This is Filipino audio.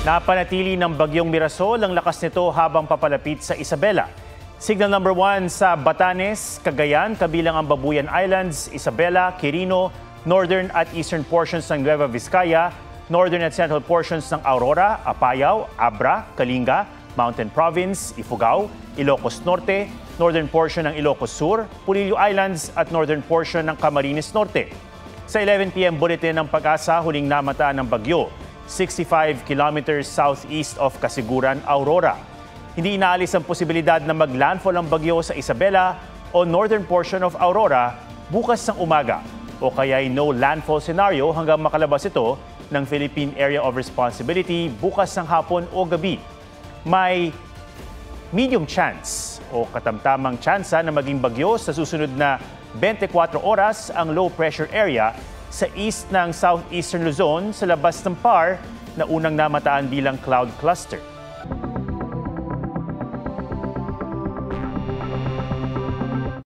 Napanatili ng bagyong Mirasol ang lakas nito habang papalapit sa Isabela. Signal number 1 sa Batanes, Cagayan, kabilang ang Babuyan Islands, Isabela, Quirino, northern at eastern portions ng Nueva Vizcaya, northern at central portions ng Aurora, Apayao, Abra, Kalinga, Mountain Province, Ifugao, Ilocos Norte, northern portion ng Ilocos Sur, Pulilio Islands at northern portion ng Camarines Norte. Sa 11 p.m. bulletin ng Pag-asa, huling namataan ng bagyo, 65 kilometers southeast of Kasiguran, Aurora. Hindi inaalis ang posibilidad na maglandfall ang bagyo sa Isabela o northern portion of Aurora bukas ng umaga o kaya'y no landfall scenario hanggang makalabas ito ng Philippine Area of Responsibility bukas ng hapon o gabi. May medium chance o katamtamang tsansa na maging bagyo sa susunod na 24 oras ang low pressure area sa east ng southeastern Luzon sa labas ng PAR na unang namataan bilang cloud cluster.